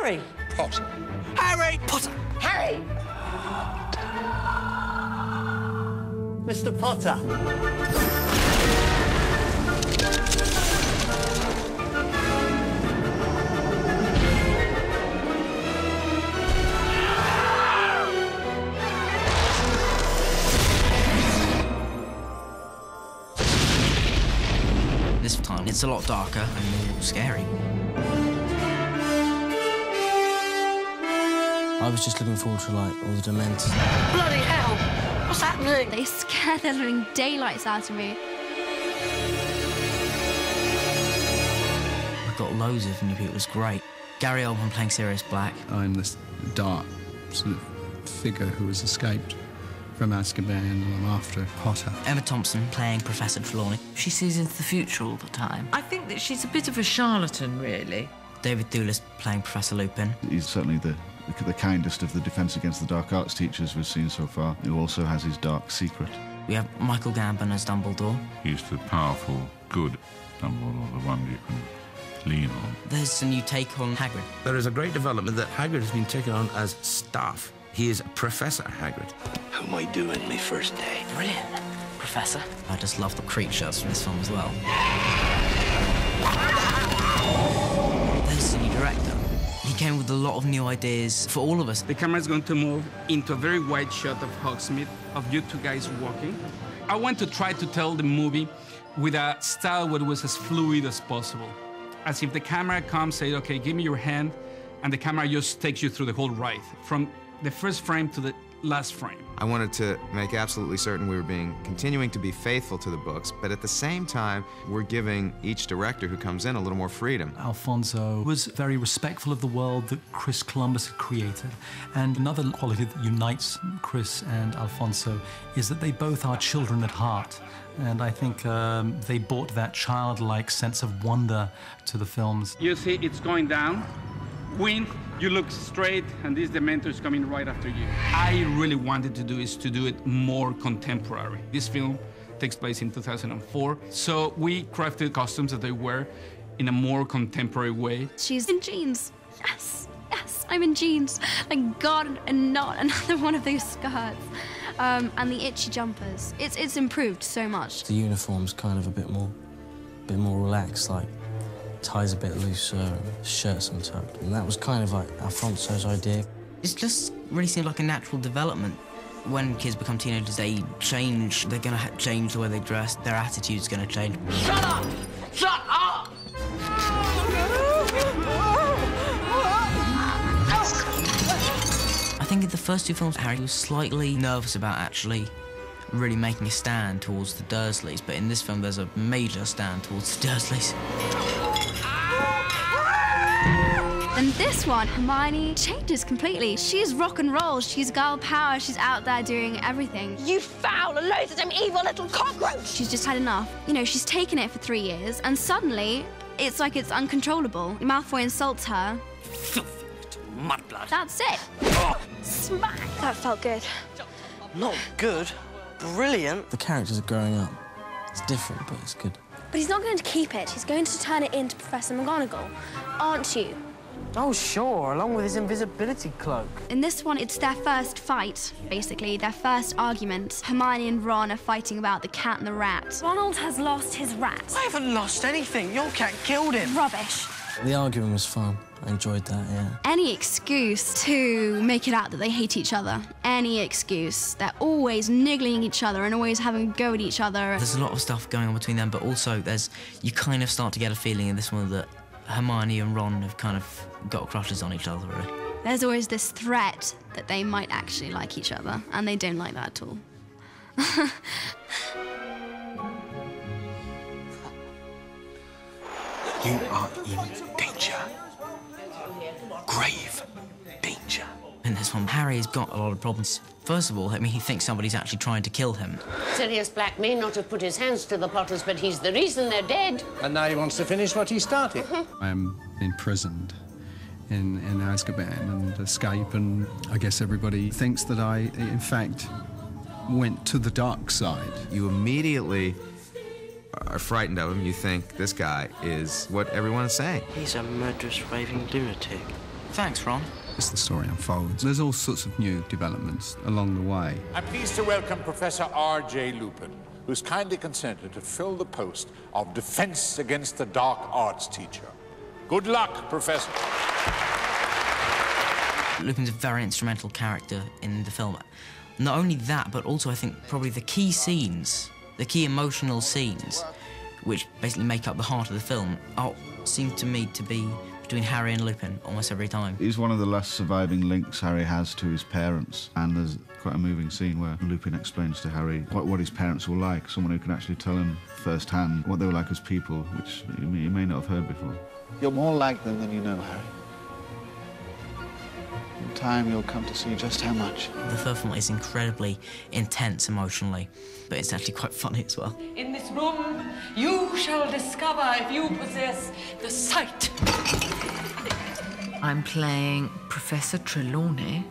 Harry Potter. Harry Potter. Harry. Mr. Potter. This time, it's a lot darker and more scary. I was just looking forward to, like, all the Dementors. Bloody hell! What's happening? They scare the living daylights out of me. We've got loads of new people, it's great. Gary Oldman playing Sirius Black. I'm this dark sort of figure who has escaped from Azkaban, and I'm after Potter. Emma Thompson playing Professor Trelawney. She sees into the future all the time. I think that she's a bit of a charlatan, really. David Thewlis playing Professor Lupin. He's certainly the kindest of the Defence Against the Dark Arts teachers we've seen so far, who also has his dark secret. We have Michael Gambon as Dumbledore. He's the powerful, good Dumbledore, the one you can lean on. There's a new take on Hagrid. There is a great development that Hagrid has been taken on as staff. He is Professor Hagrid. How am I doing my first day? Brilliant, Professor. I just love the creatures from this film as well. There's the new director. He came with a lot of new ideas for all of us. The camera is going to move into a very wide shot of Hogsmeade, of you two guys walking. I want to try to tell the movie with a style where it was as fluid as possible. As if the camera comes, say, okay, give me your hand, and the camera just takes you through the whole ride, from the first frame to the last frame. I wanted to make absolutely certain we were continuing to be faithful to the books, but at the same time, we're giving each director who comes in a little more freedom. Alfonso was very respectful of the world that Chris Columbus had created. And another quality that unites Chris and Alfonso is that they both are children at heart. And I think they brought that childlike sense of wonder to the films. You see, it's going down. Wind, you look straight, and this Dementor is coming right after you. I really wanted to do is to do it more contemporary. This film takes place in 2004, so we crafted costumes that they wear in a more contemporary way. She's in jeans. Yes, yes, I'm in jeans. Thank God, and not another one of those skirts. And the itchy jumpers. It's improved so much. The uniform's kind of a bit more relaxed, like ties a bit looser, shirts untucked. And that was kind of like Alfonso's idea. It just really seemed like a natural development. When kids become teenagers, they change. They're going to change the way they dress. Their attitude's going to change. Shut up! Shut up! I think in the first two films, Harry was slightly nervous about actually really making a stand towards the Dursleys, but in this film, there's a major stand towards the Dursleys. And this one, Hermione changes completely. She's rock and roll, she's girl power, she's out there doing everything. You foul, loathsome, evil little cockroach! She's just had enough. You know, she's taken it for 3 years, and suddenly, it's like it's uncontrollable. Malfoy insults her. Filthy little mudblood. That's it. Oh, smack! That felt good. Not good. Brilliant. The characters are growing up. It's different, but it's good. But he's not going to keep it. He's going to turn it into Professor McGonagall, aren't you? Oh, sure, along with his invisibility cloak. In this one, it's their first fight, basically, their first argument. Hermione and Ron are fighting about the cat and the rat. Ronald has lost his rat. I haven't lost anything. Your cat killed him. Rubbish. The arguing was fun. I enjoyed that, yeah. Any excuse to make it out that they hate each other. Any excuse. They're always niggling each other and always having a go at each other. There's a lot of stuff going on between them, but also you kind of start to get a feeling in this one that Hermione and Ron have kind of got crushes on each other, really. There's always this threat that they might actually like each other, and they don't like that at all. You are in danger. Grave danger. In this one, Harry's got a lot of problems. First of all, I mean, he thinks somebody's actually trying to kill him. Sirius Black may not have put his hands to the Potters, but he's the reason they're dead. And now he wants to finish what he started. I am imprisoned in Azkaban and escape, and I guess everybody thinks that I, in fact, went to the dark side. You immediately are frightened of him. You think this guy is what everyone is saying. He's a murderous, raving lunatic. Thanks, Ron. As the story unfolds, there's all sorts of new developments along the way. I'm pleased to welcome Professor R.J. Lupin, who's kindly consented to fill the post of Defense Against the Dark Arts teacher. Good luck, Professor. Lupin's a very instrumental character in the film. Not only that, but also I think probably the key scenes, the key emotional scenes, which basically make up the heart of the film, seem to me to be between Harry and Lupin almost every time. He's one of the last surviving links Harry has to his parents, and there's quite a moving scene where Lupin explains to Harry what his parents were like, someone who can actually tell him firsthand what they were like as people, which he may not have heard before. You're more like them than you know, Harry. In time, you'll come to see just how much. The third film is incredibly intense emotionally, but it's actually quite funny as well. In this room, you shall discover if you possess the sight. I'm playing Professor Trelawney,